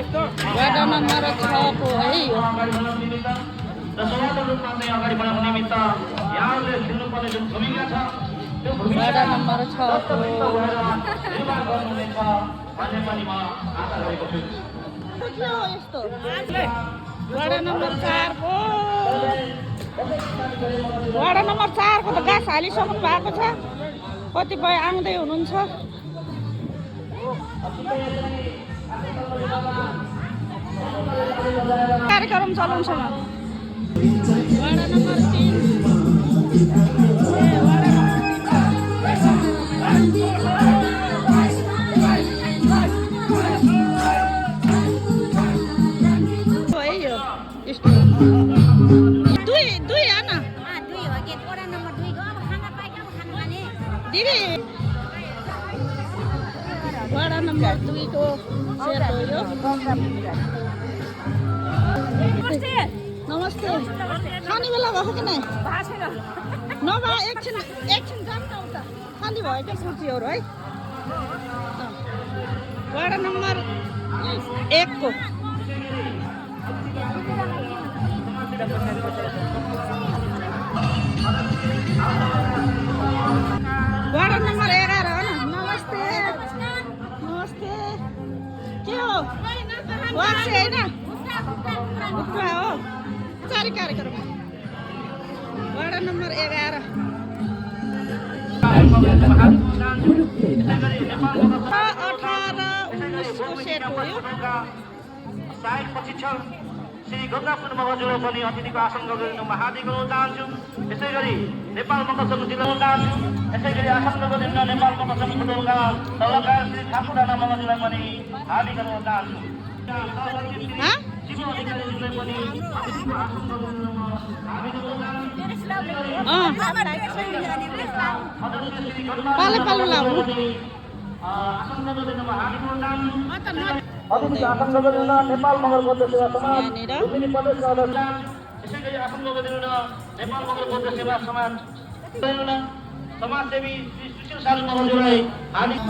Ward number 6 को है यो वार्ड नम्बर 6 को यस्तो वार्ड नम्बर 4 को वार्ड नम्बर 4 को त गाँस हालिसक्नु भएको छ कतिपय आउँदै हुनुहुन्छ कार्यक्रम चलाउँछ वार्ड नम्बर 3 वार्ड नम्बर 2 को सेतो यो नमस्ते खाने बेला भएको कि नै नभए एकछिन जाम न उता खाली भएको कुर्सीहरू है वार्ड नम्बर 1 को वार्ड नम्बर 11 हो न नमस्ते के हो वाक्से होइन उक्वा हो चारी कार्यक्रम वार्ड नम्बर 11 18-19 को सेट हो यो श्री गंगापुर मगजुले पनि अतिथिको आसन गरेर महादेव गर्न चाहन्छु यसैगरी नेपाल मकर संघ जिल्ला चाहन्छु यसैगरी आसन गरेर नेपाल मकर संघ फुटबलका सल्लाहकार श्री ठाकुर राणा मगजुलाई पनि हार्दिक गर्न चाहन्छु अतिथि आसन गरेर नेपाल मगर बौद्ध सेवा समाज लुम्बिनी प्रदेशका अध्यक्ष यसैगरी आसन गरेर नेपाल मगर बौद्ध सेवा समाज समाजसेवी श्री सुशील सालु मगरज्यूलाई हार्दिक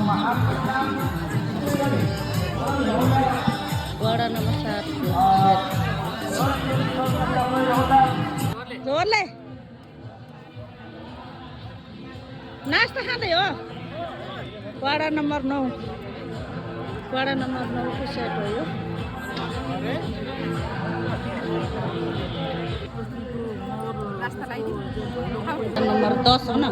वार्ड नम्बर 7 जोरले नास्ता खाँदै हो वार्ड नम्बर 9 वार्ड नम्बर 9 को सेट हो यो नम्बर 10 हो न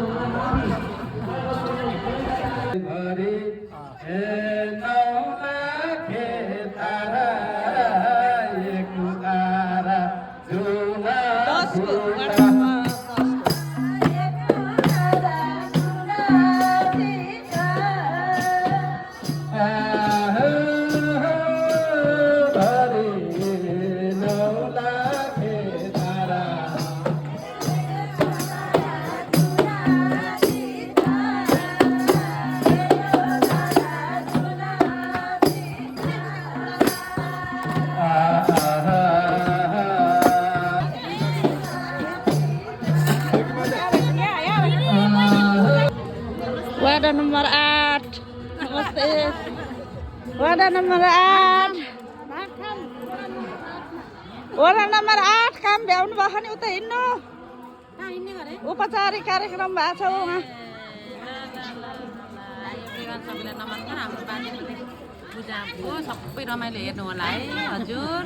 वार्ड नम्बर 8 नमस्ते वार्ड नम्बर 8 वार्ड नम्बर 8 काम भ्याउनु भएको नि उता हिँड्नु उपचारिक कार्यक्रम भएको छ उहाँ सबै रमाइलो हेर्नु होला है हजुर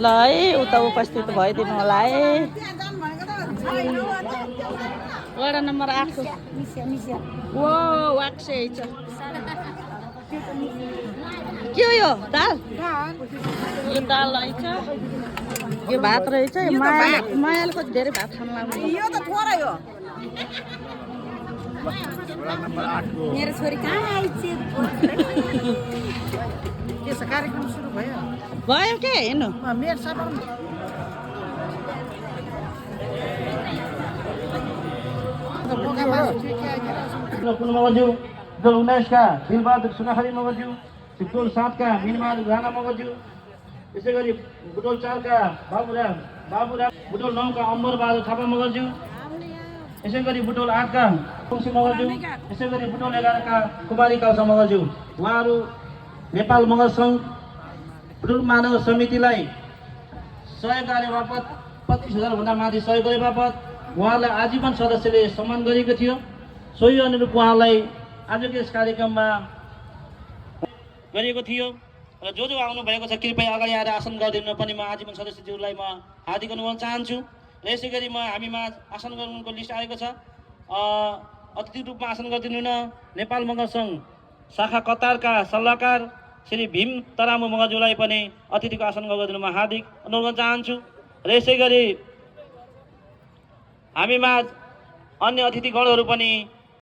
ल है उता उपस्थित भइदिनु होला है वार्ड नम्बर 8 को वो वाक्से छ के हो यो दाल यो दाल रहेछ यो भात रहेछ यो मायाले कति धेरै भात खान लाग्छ यो त थोरै हो मेरो छोरी कहाँ आइछ त्यसो कार्यक्रम सुरु भयो के हेर्नु मेरो सबै मगरज्यू बुटोल 19 का दिलबहादुर सुनाखरी मगरज्यू बुटोल 7 का मीनमार राणा मगरज्यू यसै गरी बुटोल 4 का बाबुराम बुटोल 9 का अम्बर बहादुर थापा मगरज्यू यसै गरी बुटोल 8 का तुलसी मगरज्यू यसै गरी बुटोल 11 का कुमारी कालसा मगरज्यू उहाँहरू नेपाल मगर संघ बुटोल मानव समितिलाई सहयोग गरे बापत 25,000 भन्दा माथि सहयोग गरे बापत उहाँलाई आजीवन सदस्यले सम्मान गरेको थियो। सोही अनुरूप उहाँलाई आजको यस कार्यक्रममा गरिएको थियो र जो आउनु भएको छ कृपया अगाडि आएर आसन गरिदिनु पनि म आजीवन सदस्यज्यूलाई म हार्दिक अनुरोध चाहन्छु। र यसै गरी हामीमा आसन गर्नुको लिस्ट आएको छ। अतिथि रूपमा आसन गरिदिनु न नेपाल मगर सङ्घ शाखा कतारका सल्लाहकार श्री भीम तरामु मगरज्यूलाई पनि अतिथिको आसन गरिदिनु म हार्दिक अनुरोध चाहन्छु। र यसै गरी हामीमा अन्य अतिथिगणहरू पनि